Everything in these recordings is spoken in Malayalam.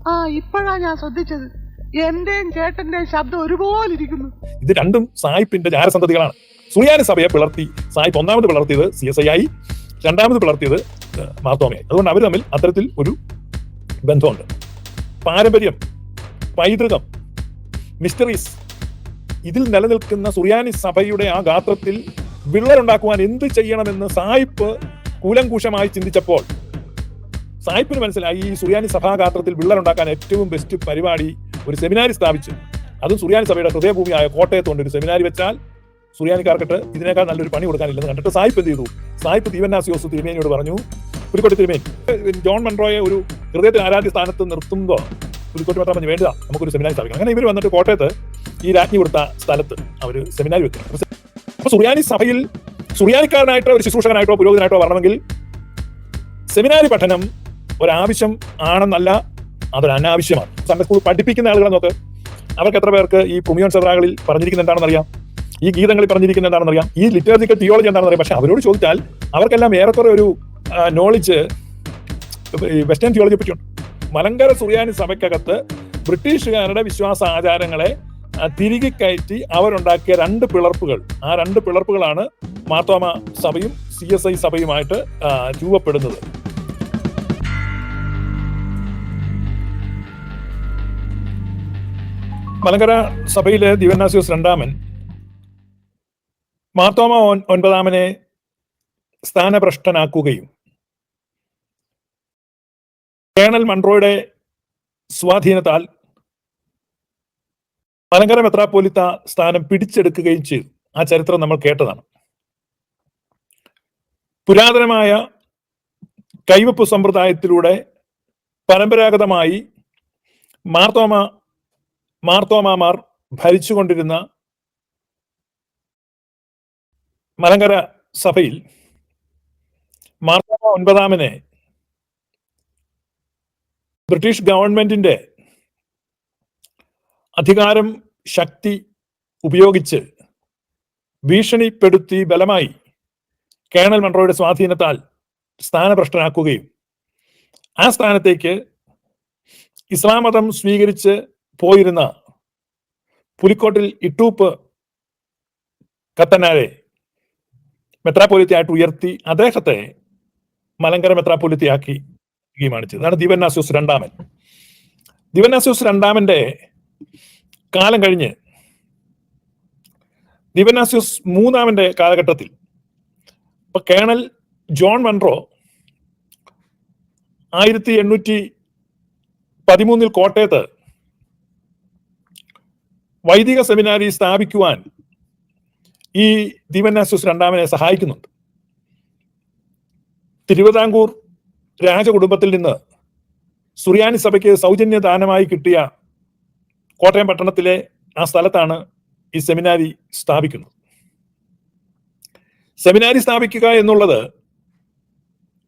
ആ ഇപ്പോഴാ ഞാൻ ശ്രദ്ധിച്ചത്. എന്റെയും ചേട്ടന്റെയും ശബ്ദം ഒരുപോലെ ഇരിക്കുന്നു. ഇത് രണ്ടും സായിപ്പിന്റെ ജാരസന്തതികളാണ്. സുറിയാനി സഭയെ പിളർത്തി സായിപ്പ് ഒന്നാമത് പിളർത്തിയത് CSI ആയി, രണ്ടാമത് പിളർത്തിയത് മാർത്തോമയായി. അതുകൊണ്ട് അവർ തമ്മിൽ അത്തരത്തിൽ ഒരു ബന്ധമുണ്ട്. പാരമ്പര്യം, പൈതൃകം, മിസ്റ്ററീസ്, ഇതിൽ നിലനിൽക്കുന്ന സുറിയാനി സഭയുടെ ആ ഗാത്രത്തിൽ വിള്ളലുണ്ടാക്കുവാൻ എന്ത് ചെയ്യണമെന്ന് സായിപ്പ് കൂലങ്കൂഷമായി ചിന്തിച്ചപ്പോൾ സായിപ്പിന് മനസ്സിലായി ഈ സുറിയാനി സഭാഗാത്രത്തിൽ വിള്ളലുണ്ടാക്കാൻ ഏറ്റവും ബെസ്റ്റ് പരിപാടി ഒരു സെമിനാരി സ്ഥാപിച്ച്, അതും സുറിയാനി സഭയുടെ ഹൃദയഭൂമിയായ കോട്ടയത്തുകൊണ്ട് ഒരു സെമിനാരി വെച്ചാൽ സുറിയാനിക്കാർക്കിട്ട് ഇതിനേക്കാൾ നല്ലൊരു പണി കൊടുക്കാനില്ലെന്ന് കണ്ടിട്ട് സായിപ്പ് എന്ത് ചെയ്തു? സായിപ്പ് ദീവന്നാസ്യോസ് തിരുമേനിയോട് പറഞ്ഞു, പുലിക്കോട്ട് തിരുമേനി, ജോൺ മൺറോയെ ഒരു ഹൃദയത്തിൽ ആരാധ്യ സ്ഥാനത്ത് നിർത്തുമ്പോൾ പുലിക്കോട്ട് മറ്റാൻ പറഞ്ഞു വേണ്ട, നമുക്കൊരു സെമിനാരി സ്ഥാപിക്കണം. അങ്ങനെ ഇവർ വന്നിട്ട് കോട്ടയത്ത് ഈ രാജ്ഞി കൊടുത്ത സ്ഥലത്ത് അവർ സെമിനാരി വെക്കണം. അപ്പൊ സുറിയാനി സഭയിൽ സുറിയാനിക്കാരനായിട്ടോ ഒരു ശുശ്രൂഷകനായിട്ടോ പുരോഹിതനായിട്ടോ വരണമെങ്കിൽ സെമിനാരി പഠനം ഒരാവശ്യം ആണെന്നല്ല, അതൊരു അനാവശ്യമാണ്. സൺഡേ സ്കൂൾ പഠിപ്പിക്കുന്ന ആളുകളെ നോക്ക്, അവർക്ക് എത്ര പേർക്ക് ഈ പുമിയോൻ സദ്രാകളിൽ പറഞ്ഞിരിക്കുന്ന എന്താണെന്ന് അറിയാം, ഈ ഗീതങ്ങളിൽ പറഞ്ഞിരിക്കുന്ന എന്താണെന്ന് അറിയാം, ഈ ലിറ്ററേച്ചർ തിയോളജി എന്താണെന്ന് അറിയാം. പക്ഷെ അവരോട് ചോദിച്ചാൽ അവർക്കെല്ലാം ഏറെക്കുറെ ഒരു നോളജ് വെസ്റ്റേൺ തിയോളജിയെ പറ്റിയുണ്ട്. മലങ്കര സുറിയാനി സഭയ്ക്കകത്ത് ബ്രിട്ടീഷുകാരുടെ വിശ്വാസ ആചാരങ്ങളെ തിരികെ കയറ്റി അവരുണ്ടാക്കിയ രണ്ട് പിളർപ്പുകൾ, ആ രണ്ട് പിളർപ്പുകളാണ് മാർത്തോമ സഭയും CSI സഭയുമായിട്ട് രൂപപ്പെടുന്നത്. മലങ്കര സഭയിലെ ദീവന്നാസ്യോസ് രണ്ടാമൻ മാർത്തോമ ഒൻപതാമനെ സ്ഥാനഭ്രഷ്ടനാക്കുകയും കേണൽ മൺറോയുടെ സ്വാധീനത്താൽ മലങ്കര മെത്രാപ്പോലിത്ത സ്ഥാനം പിടിച്ചെടുക്കുകയും ചെയ്തു. ആ ചരിത്രം നമ്മൾ കേട്ടതാണ്. പുരാതനമായ കൈവപ്പ് സമ്പ്രദായത്തിലൂടെ പരമ്പരാഗതമായി മാർത്തോമാമാർ ഭരിച്ചുകൊണ്ടിരുന്ന മലങ്കര സഭയിൽ മാർത്തോമ ഒൻപതാമനെ ബ്രിട്ടീഷ് ഗവൺമെന്റിന്റെ അധികാരം ശക്തി ഉപയോഗിച്ച് ഭീഷണിപ്പെടുത്തി ബലമായി കേണൽ മൺറോയുടെ സ്വാധീനത്താൽ സ്ഥാനഭ്രഷ്ടനാക്കുകയും ആ സ്ഥാനത്തേക്ക് ഇസ്ലാം മതം സ്വീകരിച്ച് പോയിരുന്ന പുലിക്കോട്ടിൽ ഇട്ടൂപ്പ് കത്തനാരെ മെത്രാപ്പൊലിത്തയായിട്ട് ഉയർത്തി അദ്ദേഹത്തെ മലങ്കര മെത്രാപ്പൊലിത്തയാക്കിയുമാണ് ചെയ്തത്. അതാണ് ദീവന്നാസ്യോസ് രണ്ടാമൻ. ദീവന്നാസ്യോസ് രണ്ടാമന്റെ കാലം കഴിഞ്ഞ് ദീവന്നാസ്യോസ് മൂന്നാമന്റെ കാലഘട്ടത്തിൽ ഇപ്പൊ കേണൽ ജോൺ മൺറോ 1813 കോട്ടയത്ത് വൈദിക സെമിനാരി സ്ഥാപിക്കുവാൻ ഈ ദീവന്നാസ്യോസ് രണ്ടാമനെ സഹായിക്കുന്നുണ്ട്. തിരുവിതാംകൂർ രാജകുടുംബത്തിൽ നിന്ന് സുറിയാനി സഭയ്ക്ക് സൗജന്യ ദാനമായി കിട്ടിയ കോട്ടയം പട്ടണത്തിലെ ആ സ്ഥലത്താണ് ഈ സെമിനാരി സ്ഥാപിക്കുന്നത്. സെമിനാരി സ്ഥാപിക്കുക എന്നുള്ളത്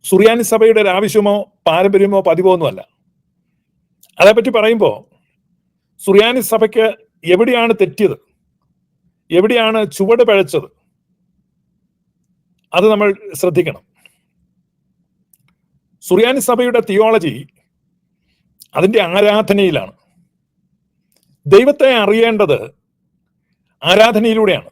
സുറിയാനി സഭയുടെ ഒരു ആവശ്യമോ പാരമ്പര്യമോ പതിവോ ഒന്നുമല്ല. അതേപ്പറ്റി പറയുമ്പോൾ സുറിയാനി സഭയ്ക്ക് എവിടെയാണ് തെറ്റിയത്, എവിടെയാണ് ചുവട് പഴച്ചത്, അത് നമ്മൾ ശ്രദ്ധിക്കണം. സുറിയാനി സഭയുടെ തിയോളജി അതിന്റെ ആരാധനയിലാണ്. ദൈവത്തെ അറിയേണ്ടത് ആരാധനയിലൂടെയാണ്.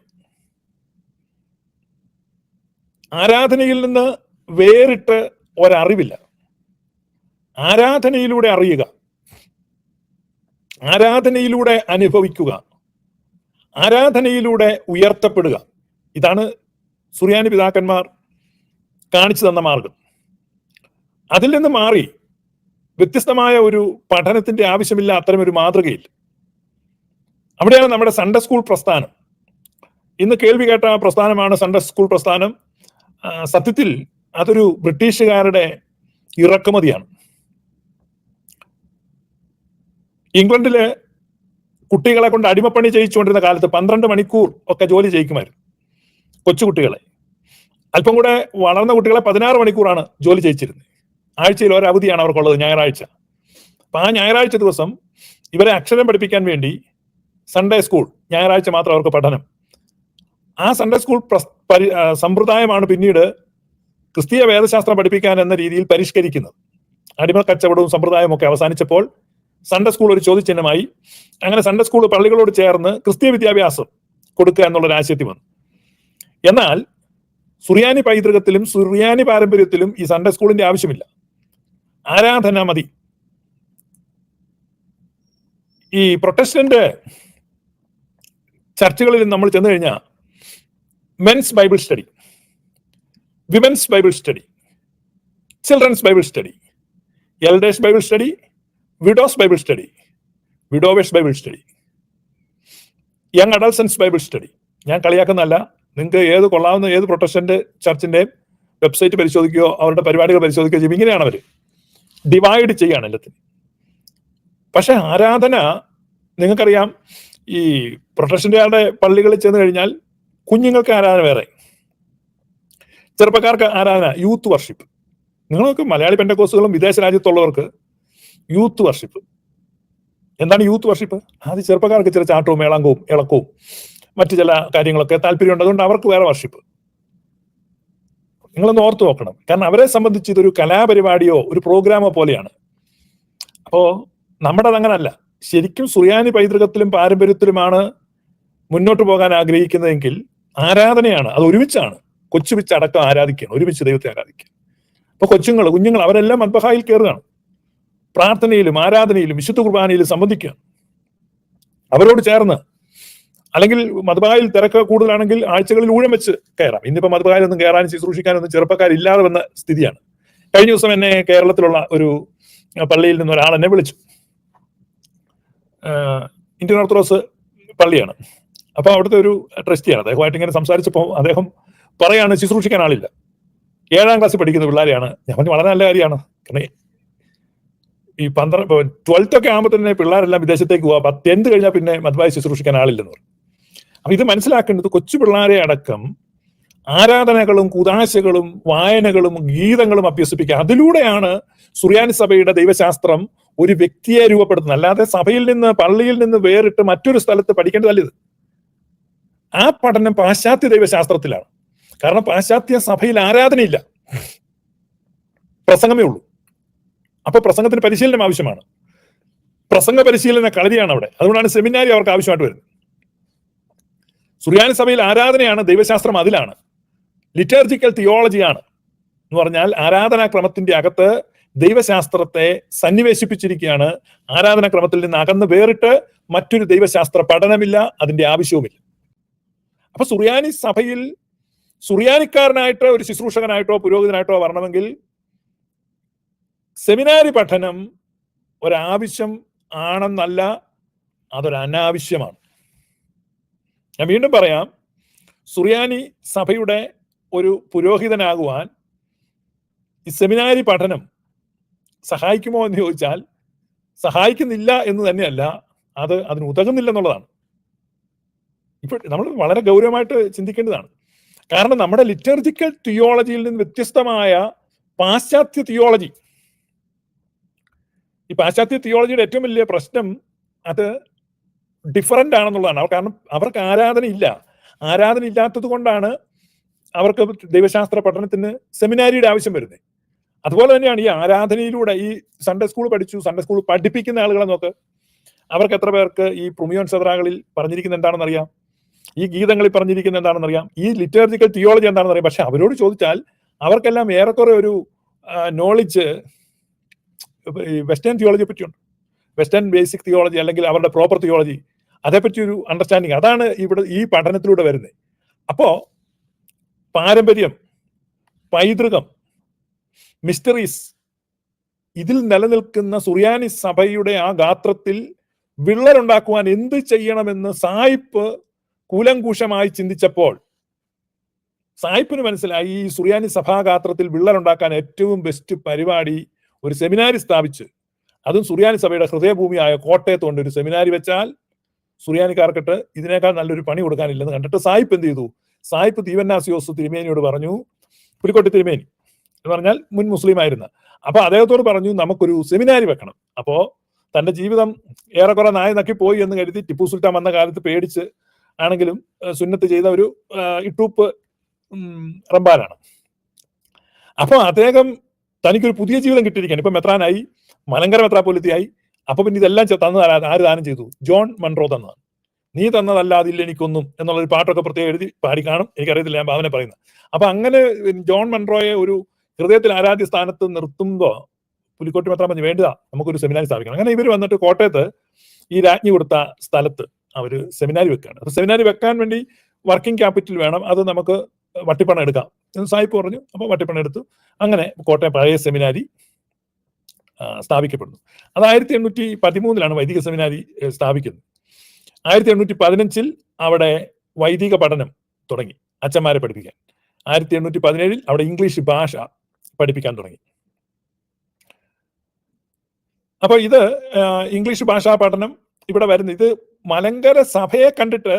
ആരാധനയിൽ നിന്ന് വേറിട്ട് ഒരറിവില്ല. ആരാധനയിലൂടെ അറിയുക, ആരാധനയിലൂടെ അനുഭവിക്കുക, ആരാധനയിലൂടെ ഉയർത്തപ്പെടുക, ഇതാണ് സുറിയാനി പിതാക്കന്മാർ കാണിച്ചു തന്ന മാർഗം. അതിൽ നിന്ന് മാറി വ്യത്യസ്തമായ ഒരു പഠനത്തിന്റെ ആവശ്യമില്ല, അത്തരമൊരു മാതൃകയിൽ. അവിടെയാണ് നമ്മുടെ സൺഡേ സ്കൂൾ പ്രസ്ഥാനം. ഇന്ന് കേൾവി കേട്ട പ്രസ്ഥാനമാണ് സൺഡേ സ്കൂൾ പ്രസ്ഥാനം. സത്യത്തിൽ അതൊരു ബ്രിട്ടീഷുകാരുടെ ഇറക്കുമതിയാണ്. ഇംഗ്ലണ്ടില് കുട്ടികളെ കൊണ്ട് അടിമപ്പണി ചെയ്യിച്ചുകൊണ്ടിരുന്ന കാലത്ത് 12 മണിക്കൂർ ഒക്കെ ജോലി ചെയ്യിക്കുമായിരുന്നു കൊച്ചുകുട്ടികളെ. അല്പം കൂടെ വളർന്ന കുട്ടികളെ 16 മണിക്കൂറാണ് ജോലി ചെയ്യിച്ചിരുന്നത്. ആഴ്ചയിൽ ഒരവധിയാണ് അവർക്കുള്ളത്, ഞായറാഴ്ച. അപ്പൊ ആ ഞായറാഴ്ച ദിവസം ഇവരെ അക്ഷരം പഠിപ്പിക്കാൻ വേണ്ടി സൺഡേ സ്കൂൾ, ഞായറാഴ്ച മാത്രം അവർക്ക് പഠനം. ആ സൺഡേ സ്കൂൾ സമ്പ്രദായമാണ് പിന്നീട് ക്രിസ്തീയ വേദശാസ്ത്രം പഠിപ്പിക്കാൻ എന്ന രീതിയിൽ പരിഷ്കരിക്കുന്നത്. അടിമ കച്ചവടവും സമ്പ്രദായവും ഒക്കെ അവസാനിച്ചപ്പോൾ സൺഡേ സ്കൂൾ ഒരു ചോദ്യചിഹ്നമായി. അങ്ങനെ സൺഡേ സ്കൂൾ പള്ളികളോട് ചേർന്ന് ക്രിസ്തീയ വിദ്യാഭ്യാസം കൊടുക്കുക എന്നുള്ളൊരു ആശയത്തിൽ വന്നു. എന്നാൽ സുറിയാനി പൈതൃകത്തിലും സുറിയാനി പാരമ്പര്യത്തിലും ഈ സൺഡേ സ്കൂളിന്റെ ആവശ്യമില്ല. ആരാധന മതി. ഈ പ്രൊട്ടസ്റ്റന്റ് ചർച്ചുകളിൽ നമ്മൾ ചെന്നു കഴിഞ്ഞാൽ men's Bible study, women's Bible study, children's Bible study, elders Bible study, widows Bible study, widowers Bible study, young adolescents Bible study. ഞാൻ കളിയാക്കുന്നതല്ല. നിങ്ങൾക്ക് ഏത് കൊള്ളാവുന്ന ഏത് പ്രൊട്ടസ്റ്റന്റ് ചർച്ചിന്റെ വെബ്സൈറ്റ് പരിശോധിക്കുകയോ അവരുടെ പരിപാടികൾ പരിശോധിക്കുകയോ ചെയ്യും. ഇങ്ങനെയാണ് അവർ ഡിവൈഡ് ചെയ്യാണ് എല്ലാത്തിനും. പക്ഷെ ആരാധന നിങ്ങൾക്കറിയാം, ഈ പ്രൊട്ടസ്റ്റന്റുകാരുടെ പള്ളികളിൽ ചെന്ന് കഴിഞ്ഞാൽ കുഞ്ഞുങ്ങൾക്ക് ആരാധന വേറെ, ചെറുപ്പക്കാർക്ക് ആരാധന യൂത്ത് വർഷിപ്പ്. നിങ്ങൾക്ക് മലയാളി പെന്തക്കോസ്തുകളും വിദേശ രാജ്യത്തുള്ളവർക്ക് യൂത്ത് വർഷിപ്പ്. എന്താണ് യൂത്ത് വർഷിപ്പ്? അത് ചെറുപ്പക്കാർക്ക് ചില ചാട്ടവും മേളങ്കവും ഇളക്കവും മറ്റു ചില കാര്യങ്ങളൊക്കെ താല്പര്യമുണ്ട്. അതുകൊണ്ട് അവർക്ക് വേറെ വർഷിപ്പ്. നിങ്ങളൊന്ന് ഓർത്തു നോക്കണം. കാരണം അവരെ സംബന്ധിച്ച് ഇതൊരു കലാപരിപാടിയോ ഒരു പ്രോഗ്രാമോ പോലെയാണ്. അപ്പോ നമ്മുടെ അങ്ങനല്ല. ശരിക്കും സുറിയാനി പൈതൃകത്തിലും പാരമ്പര്യത്തിലുമാണ് മുന്നോട്ട് പോകാൻ ആഗ്രഹിക്കുന്നതെങ്കിൽ ആരാധനയാണ്. അത് ഒരുമിച്ചാണ്. കൊച്ചുപിച്ച് അടക്കം ആരാധിക്കുകയാണ്, ഒരുമിച്ച് ദൈവത്തെ ആരാധിക്കുക. അപ്പൊ കുഞ്ഞുങ്ങൾ അവരെല്ലാം മദ്ബഹായിൽ കയറുകയാണ്. പ്രാർത്ഥനയിലും ആരാധനയിലും വിശുദ്ധ കുർബാനയിലും സംബന്ധിക്കുക. അവരോട് ചേർന്ന്, അല്ലെങ്കിൽ മദ്ബഹായിൽ തിരക്ക് കൂടുതലാണെങ്കിൽ ആഴ്ചകളിൽ ഊഴം വെച്ച് കയറാം. ഇന്നിപ്പോ മദ്ബഹായിലൊന്നും കയറാനും ശുശ്രൂഷിക്കാനൊന്നും ചെറുപ്പക്കാരില്ലാതെ വന്ന സ്ഥിതിയാണ്. കഴിഞ്ഞ ദിവസം എന്നെ കേരളത്തിലുള്ള ഒരു പള്ളിയിൽ നിന്ന് ഒരാൾ എന്നെ വിളിച്ചു. ഇന്ത്യൻ ഓർത്തഡോക്സ് പള്ളിയാണ്. അപ്പൊ അവിടുത്തെ ഒരു ട്രസ്റ്റിയാണ്. അദ്ദേഹമായിട്ട് ഇങ്ങനെ സംസാരിച്ചപ്പോൾ അദ്ദേഹം പറയാണ് ശുശ്രൂഷിക്കാൻ ആളില്ല, 7ാം ക്ലാസ്സിൽ പഠിക്കുന്ന പിള്ളേരെയാണ്. ഞാൻ പറഞ്ഞു വളരെ നല്ല കാര്യമാണ്. കാരണം ഈ 12th ഒക്കെ ആകുമ്പോൾ തന്നെ പിള്ളേരെല്ലാം വിദേശത്തേക്ക് പോവാ. 10th കഴിഞ്ഞാൽ പിന്നെ മദ്ബഹായി ശുശ്രൂഷിക്കാൻ ആളില്ലെന്ന് പറയും. അപ്പൊ ഇത് മനസ്സിലാക്കേണ്ടത് കൊച്ചു പിള്ളേരെ അടക്കം ആരാധനകളും കുദാശകളും വായനകളും ഗീതങ്ങളും അഭ്യസിപ്പിക്കുക. അതിലൂടെയാണ് സുറിയാനി സഭയുടെ ദൈവശാസ്ത്രം ഒരു വ്യക്തിയെ രൂപപ്പെടുത്തുന്നത്. അല്ലാതെ സഭയിൽ നിന്ന് പള്ളിയിൽ നിന്ന് വേറിട്ട് മറ്റൊരു സ്ഥലത്ത് പഠിക്കേണ്ടതല്ല ഇത്. ആ പഠനം പാശ്ചാത്യ ദൈവശാസ്ത്രത്തിലാണ്. കാരണം പാശ്ചാത്യ സഭയിൽ ആരാധനയില്ല, പ്രസംഗമേ ഉള്ളൂ. അപ്പൊ പ്രസംഗത്തിന് പരിശീലനം ആവശ്യമാണ്. പ്രസംഗ പരിശീലന കളരിയാണ് അവിടെ. അതുകൊണ്ടാണ് സെമിനാരി അവർക്ക് ആവശ്യമായിട്ട് വരുന്നത്. സുറിയാനി സഭയിൽ ആരാധനയാണ്, ദൈവശാസ്ത്രം അതിലാണ്. ലിറ്റർജിക്കൽ തിയോളജിയാണ് എന്ന് പറഞ്ഞാൽ ആരാധനാക്രമത്തിന്റെ അകത്ത് ദൈവശാസ്ത്രത്തെ സന്നിവേശിപ്പിച്ചിരിക്കുകയാണ്. ആരാധനാക്രമത്തിൽ നിന്ന് അകന്ന് വേറിട്ട് മറ്റൊരു ദൈവശാസ്ത്ര പഠനമില്ല, അതിന്റെ ആവശ്യവുമില്ല. അപ്പൊ സുറിയാനി സഭയിൽ സുറിയാനിക്കാരനായിട്ട് ഒരു ശുശ്രൂഷകനായിട്ടോ പുരോഹിതനായിട്ടോ വരണമെങ്കിൽ സെമിനാരി പഠനം ഒരാവശ്യം ആണെന്നല്ല, അതൊരു അനാവശ്യമാണ്. ഞാൻ വീണ്ടും പറയാം, സുറിയാനി സഭയുടെ ഒരു പുരോഹിതനാകുവാൻ ഈ സെമിനാരി പഠനം സഹായിക്കുമോ എന്ന് ചോദിച്ചാൽ സഹായിക്കുന്നില്ല എന്ന് തന്നെയല്ല, അതിന് ഉതകുന്നില്ലെന്നുള്ളതാണ്. ഇപ്പൊ നമ്മൾ വളരെ ഗൗരവമായിട്ട് ചിന്തിക്കേണ്ടതാണ്. കാരണം നമ്മുടെ ലിറ്റർജിക്കൽ തിയോളജിയിൽ നിന്ന് വ്യത്യസ്തമായ പാശ്ചാത്യ തിയോളജി, ഈ പാശ്ചാത്യ തിയോളജിയുടെ ഏറ്റവും വലിയ പ്രശ്നം അത് ഡിഫറൻ്റ് ആണെന്നുള്ളതാണ്. കാരണം അവർക്ക് ആരാധന ഇല്ലാത്തത് കൊണ്ടാണ് അവർക്ക് ദൈവശാസ്ത്ര പഠനത്തിന് സെമിനാരിയുടെ ആവശ്യം വരുന്നത്. അതുപോലെ തന്നെയാണ് ഈ ആരാധനയിലൂടെ ഈ സൺഡേ സ്കൂൾ സൺഡേ സ്കൂൾ പഠിപ്പിക്കുന്ന ആളുകളെ നോക്ക്, അവർക്ക് എത്ര പേർക്ക് ഈ പ്രുമിയോൻ സദറാകളിൽ പറഞ്ഞിരിക്കുന്ന എന്താണെന്ന് അറിയാം, ഈ ഗീതങ്ങളിൽ പറഞ്ഞിരിക്കുന്ന എന്താണെന്ന് അറിയാം, ഈ ലിറ്റർജിക്കൽ തിയോളജി എന്താണെന്ന് അറിയാം. പക്ഷെ അവരോട് ചോദിച്ചാൽ അവർക്കെല്ലാം ഏറെക്കുറെ ഒരു നോളജ് വെസ്റ്റേൺ തിയോളജിയെ പറ്റിയുണ്ട്. വെസ്റ്റേൺ ബേസിക് തിയോളജി അല്ലെങ്കിൽ അവരുടെ പ്രോപ്പർ തിയോളജി, അതേപ്പറ്റി ഒരു അണ്ടർസ്റ്റാൻഡിങ്, അതാണ് ഇവിടെ ഈ പഠനത്തിലൂടെ വരുന്നത്. അപ്പോ പാരമ്പര്യം, പൈതൃകം, മിസ്റ്ററീസ്, ഇതിൽ നിലനിൽക്കുന്ന സുറിയാനി സഭയുടെ ആ ഗാത്രത്തിൽ വിള്ളലുണ്ടാക്കുവാൻ എന്ത് ചെയ്യണമെന്ന് സായിപ്പ് കൂലങ്കൂഷമായി ചിന്തിച്ചപ്പോൾ സായിപ്പിന് മനസ്സിലായി ഈ സുറിയാനി സഭാഗാത്രത്തിൽ വിള്ളലുണ്ടാക്കാൻ ഏറ്റവും ബെസ്റ്റ് പരിപാടി ഒരു സെമിനാരി സ്ഥാപിച്ച്, അതും സുറിയാനി സഭയുടെ ഹൃദയഭൂമിയായ കോട്ടയത്ത് കൊണ്ട് ഒരു സെമിനാരി വെച്ചാൽ സുറിയാനിക്കാർക്കിട്ട് ഇതിനേക്കാൾ നല്ലൊരു പണി കൊടുക്കാനില്ലെന്ന് കണ്ടിട്ട് സായിപ്പ് എന്ത് ചെയ്തു? സായിപ്പ് തീവന്നാസിയോസ് തിരുമേനിയോട് പറഞ്ഞു, പുലിക്കോട്ടി തിരുമേനി എന്ന് പറഞ്ഞാൽ മുൻ മുസ്ലിം ആയിരുന്ന, അപ്പൊ അദ്ദേഹത്തോട് പറഞ്ഞു നമുക്കൊരു സെമിനാരി വെക്കണം. അപ്പോ തന്റെ ജീവിതം ഏറെക്കുറെ നായ നക്കി പോയി എന്ന് കരുതി ടിപ്പു സുൽത്താൻ വന്ന കാലത്ത് പേടിച്ച് ആണെങ്കിലും സുന്നത്ത് ചെയ്ത ഒരു ഇട്ടൂപ്പ് റംബാനാണ്. അപ്പൊ അദ്ദേഹം തനിക്കൊരു പുതിയ ജീവിതം കിട്ടിയിരിക്കുകയാണ്. ഇപ്പൊ മെത്രാനായി, മലങ്കര മെത്രാപ്പൊലിത്തയായി, അപ്പൊ പിന്നെ ഇതെല്ലാം തന്നത് ആര് ദാനം ചെയ്തു? ജോൺ മൺറോ തന്നതാണ്. നീ തന്നതല്ലാതില്ല എനിക്കൊന്നും എന്നുള്ളൊരു പാട്ടൊക്കെ പ്രത്യേകം എഴുതി പാടി കാണും, എനിക്കറിയത്തില്ല, ഞാൻ ഭാവന പറയുന്നത്. അപ്പൊ അങ്ങനെ ജോൺ മൺറോയെ ഒരു ഹൃദയത്തിൽ ആരാധ്യ സ്ഥാനത്ത് നിർത്തുമ്പോ പുലിക്കോട്ടി മെത്രാൻ പറഞ്ഞു വേണ്ടതാ നമുക്കൊരു സെമിനാരി സ്ഥാപിക്കണം. അങ്ങനെ ഇവർ വന്നിട്ട് കോട്ടയത്ത് ഈ രാജ്ഞി കൊടുത്ത സ്ഥലത്ത് അവര് സെമിനാരി വെക്കുകയാണ്. അപ്പൊ സെമിനാരി വെക്കാൻ വേണ്ടി വർക്കിംഗ് ക്യാപിറ്റൽ വേണം, അത് നമുക്ക് വട്ടിപ്പണം എടുക്കാം എന്ന് സാഹിബ് പറഞ്ഞു. അപ്പൊ വട്ടിപ്പണം എടുത്തു. അങ്ങനെ കോട്ടയം പഴയ സെമിനാരി സ്ഥാപിക്കപ്പെടുന്നു. അത് 1813 വൈദിക സെമിനാരി സ്ഥാപിക്കുന്നത്. 1815 അവിടെ വൈദിക പഠനം തുടങ്ങി, അച്ഛന്മാരെ പഠിപ്പിക്കാൻ. 1817 അവിടെ ഇംഗ്ലീഷ് ഭാഷ പഠിപ്പിക്കാൻ തുടങ്ങി. അപ്പൊ ഇത് ഇംഗ്ലീഷ് ഭാഷാ പഠനം ഇവിടെ വരുന്നത്, ഇത് മലങ്കര സഭയെ കണ്ടിട്ട്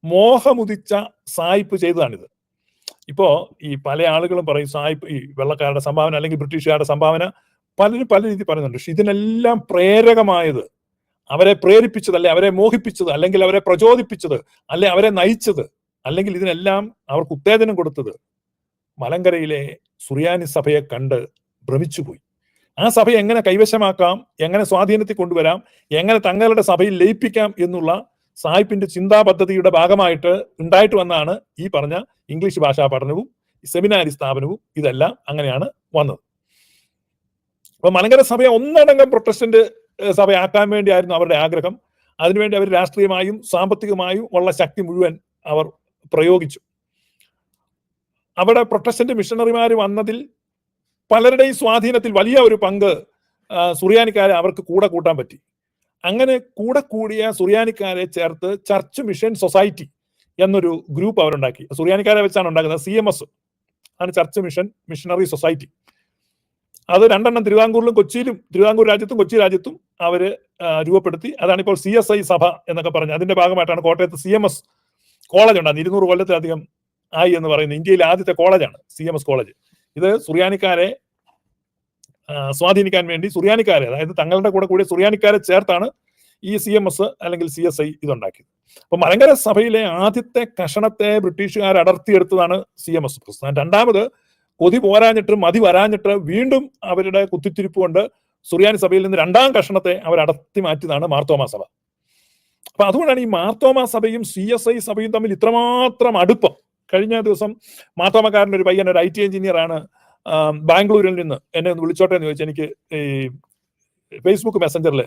മോഹമുദിച്ച സായിപ്പ് ചെയ്തതാണിത്. ഇപ്പോ ഈ പല ആളുകളും പറയും സായിപ്പ് ഈ വെള്ളക്കാരുടെ സംഭാവന അല്ലെങ്കിൽ ബ്രിട്ടീഷുകാരുടെ സംഭാവന, പലരും പല രീതിയിൽ പറയുന്നുണ്ട്. പക്ഷെ ഇതിനെല്ലാം പ്രേരകമായത്, അവരെ പ്രേരിപ്പിച്ചത്, അല്ലെ അവരെ മോഹിപ്പിച്ചത്, അല്ലെങ്കിൽ അവരെ പ്രചോദിപ്പിച്ചത്, അല്ലെ അവരെ നയിച്ചത്, അല്ലെങ്കിൽ ഇതിനെല്ലാം അവർക്ക് ഉത്തേജനം കൊടുത്തത് മലങ്കരയിലെ സുറിയാനി സഭയെ കണ്ട് ഭ്രമിച്ചുപോയി. ആ സഭയെ എങ്ങനെ കൈവശമാക്കാം, എങ്ങനെ സ്വാധീനത്തിൽ കൊണ്ടുവരാം, എങ്ങനെ തങ്ങളുടെ സഭയിൽ ലയിപ്പിക്കാം എന്നുള്ള സായിപ്പിന്റെ ചിന്താ പദ്ധതിയുടെ ഭാഗമായിട്ട് ഉണ്ടായിട്ട് വന്നാണ് ഈ പറഞ്ഞ ഇംഗ്ലീഷ് ഭാഷാ പഠനവും സെമിനാരി സ്ഥാപനവും. ഇതെല്ലാം അങ്ങനെയാണ് വന്നത്. അപ്പൊ മലങ്കര സഭയെ ഒന്നടങ്കം പ്രൊട്ടസ്റ്റന്റ് സഭയാക്കാൻ വേണ്ടിയായിരുന്നു അവരുടെ ആഗ്രഹം. അതിനുവേണ്ടി അവർ രാഷ്ട്രീയമായും സാമ്പത്തികമായും ഉള്ള ശക്തി മുഴുവൻ അവർ പ്രയോഗിച്ചു. അവിടെ പ്രൊട്ടസ്റ്റന്റ് മിഷണറിമാർ വന്നതിൽ പലരുടെയും സ്വാധീനത്തിൽ വലിയ ഒരു പങ്ക് സുറിയാനിക്കാരെ അവർക്ക് കൂടെ കൂട്ടാൻ പറ്റി. അങ്ങനെ കൂടെ കൂടിയ സുറിയാനിക്കാരെ ചേർത്ത് ചർച്ച് മിഷൻ സൊസൈറ്റി എന്നൊരു ഗ്രൂപ്പ് അവരുണ്ടാക്കി. സുറിയാനിക്കാരെ വെച്ചാണ് ഉണ്ടാക്കുന്നത്. CMS ആണ് ചർച്ച് മിഷണറി സൊസൈറ്റി. അത് 2 എണ്ണം തിരുവിതാംകൂറിലും കൊച്ചിയിലും, തിരുവിതാംകൂർ രാജ്യത്തും കൊച്ചി രാജ്യത്തും അവര് രൂപപ്പെടുത്തി. അതാണ് ഇപ്പോൾ CSI സഭ എന്നൊക്കെ പറഞ്ഞ് അതിന്റെ ഭാഗമായിട്ടാണ് കോട്ടയത്ത് CMS കോളേജ് ഉണ്ടാകുന്നത്. 200 കൊല്ലത്തിലധികം ആയി എന്ന് പറയുന്നത് ഇന്ത്യയിലെ ആദ്യത്തെ കോളേജാണ് CMS കോളേജ്. ഇത് സുറിയാനിക്കാരെ സ്വാധീനിക്കാൻ വേണ്ടി സുറിയാനിക്കാരെ, അതായത് തങ്ങളുടെ കൂടെ കൂടിയ സുറിയാനിക്കാരെ ചേർത്താണ് ഈ CMS അല്ലെങ്കിൽ CSI ഇതുണ്ടാക്കിയത്. അപ്പൊ മലങ്കര സഭയിലെ ആദ്യത്തെ കഷണത്തെ ബ്രിട്ടീഷുകാർ അടർത്തിയെടുത്തതാണ് CMS പ്രസ്ഥാനം. രണ്ടാമത് കൊതി പോരാഞ്ഞിട്ട് മതി വരാഞ്ഞിട്ട് വീണ്ടും അവരുടെ കുത്തിത്തിരിപ്പ് കൊണ്ട് സുറിയാനി സഭയിൽ നിന്ന് 2ാം കഷണത്തെ അവർ അടർത്തി മാറ്റിയതാണ് മാർത്തോമാ സഭ. അപ്പൊ അതുകൊണ്ടാണ് ഈ മാർത്തോമാ സഭയും CSI സഭയും തമ്മിൽ ഇത്രമാത്രം അടുപ്പം. കഴിഞ്ഞ ദിവസം മാർത്തോമാക്കാരൻ്റെ ഒരു പയ്യൻ, ഒരു IT എഞ്ചിനീയർ ആണ്, ബാംഗ്ലൂരിൽ നിന്ന് എന്നെ ഒന്ന് വിളിച്ചോട്ടെ എന്ന് ചോദിച്ചു. എനിക്ക് ഈ ഫേസ്ബുക്ക് മെസ്സഞ്ചറിൽ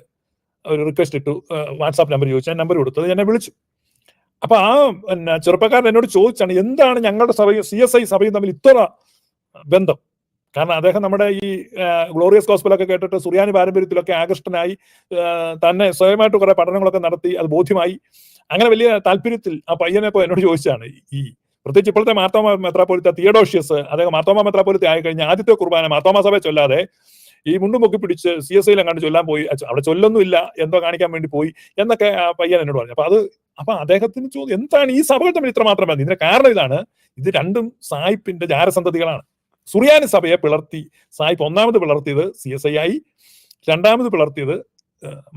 ഒരു റിക്വസ്റ്റ് ഇട്ടു, വാട്സാപ്പ് നമ്പർ ചോദിച്ചു. ഞാൻ നമ്പർ കൊടുത്തത്, എന്നെ വിളിച്ചു. അപ്പൊ ആ ചെറുപ്പക്കാരൻ എന്നോട് ചോദിച്ചാണ് എന്താണ് ഞങ്ങളുടെ സഭയും CSI സഭയും തമ്മിൽ ഇത്ര ബന്ധം. കാരണം അദ്ദേഹം നമ്മുടെ ഈ ഗ്ലോറിയസ് ഗോസ്പലൊക്കെ കേട്ടിട്ട് സുറിയാനി പാരമ്പര്യത്തിലൊക്കെ ആകൃഷ്ടനായി തന്നെ സ്വയമായിട്ട് കുറെ പഠനങ്ങളൊക്കെ നടത്തി, അത് ബോധ്യമായി. അങ്ങനെ വലിയ താല്പര്യത്തിൽ ആ പയ്യനെ പോയി എന്നോട് ചോദിച്ചാണ്, ഈ പ്രത്യേകിച്ച് ഇപ്പോഴത്തെ മാർത്തോമാ മെത്രാപ്പോലിത്ത തിയഡോഷ്യസ്, അദ്ദേഹം മാർത്തോമാ മെത്രാപ്പോലിത്ത ആയി കഴിഞ്ഞ ആദ്യത്തെ കുർബാന മാർത്തോമാ സഭയെ ചൊല്ലാതെ ഈ മുണ്ടും പൊക്കി പിടിച്ച് CSI കണ്ട് ചൊല്ലാൻ പോയി. അവിടെ ചൊല്ലൊന്നും ഇല്ല, എന്തോ കാണിക്കാൻ വേണ്ടി പോയി എന്നൊക്കെ ആ പയ്യൻ എന്നോട് പറഞ്ഞു. അപ്പൊ അദ്ദേഹത്തിന് ചോദ്യം, എന്താണ് ഈ സഭകൾ തമ്മിൽ ഇത്ര മാത്രം ബന്ധം? ഇതിന്റെ കാരണം ഇതാണ്, ഇത് രണ്ടും സായിപ്പിന്റെ ജാരസന്തതികളാണ്. സുറിയാനി സഭയെ പിളർത്തി സായിപ്പ് ഒന്നാമത് പിളർത്തിയത് CSI ആയി, രണ്ടാമത് പിളർത്തിയത്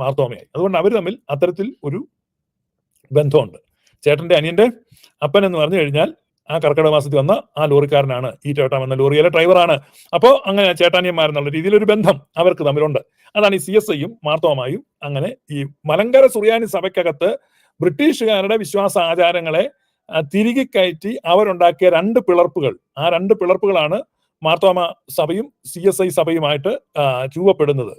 മാർത്തോമയായി. അതുകൊണ്ട് അവർ തമ്മിൽ അത്തരത്തിൽ ഒരു ബന്ധമുണ്ട്. ചേട്ടന്റെ അനിയന്റെ അപ്പൻ എന്ന് പറഞ്ഞു കഴിഞ്ഞാൽ ആ കർക്കിടക മാസത്തിൽ വന്ന ആ ലോറിക്കാരനാണ്, ഈ ചേട്ടൻ വന്ന ലോറിയിലെ ഡ്രൈവറാണ്. അപ്പോൾ അങ്ങനെ ചേട്ടാനിയന്മാരെന്നുള്ള രീതിയിലൊരു ബന്ധം അവർക്ക് തമ്മിലുണ്ട്. അതാണ് ഈ CSIയും മാർത്തോമായും. അങ്ങനെ ഈ മലങ്കര സുറിയാനി സഭയ്ക്കകത്ത് ബ്രിട്ടീഷുകാരുടെ വിശ്വാസ ആചാരങ്ങളെ തിരികെ കയറ്റി അവരുണ്ടാക്കിയ 2 പിളർപ്പുകൾ, ആ 2 പിളർപ്പുകളാണ് മാർത്തോമ സഭയും CSI സഭയുമായിട്ട് രൂപപ്പെടുന്നത്.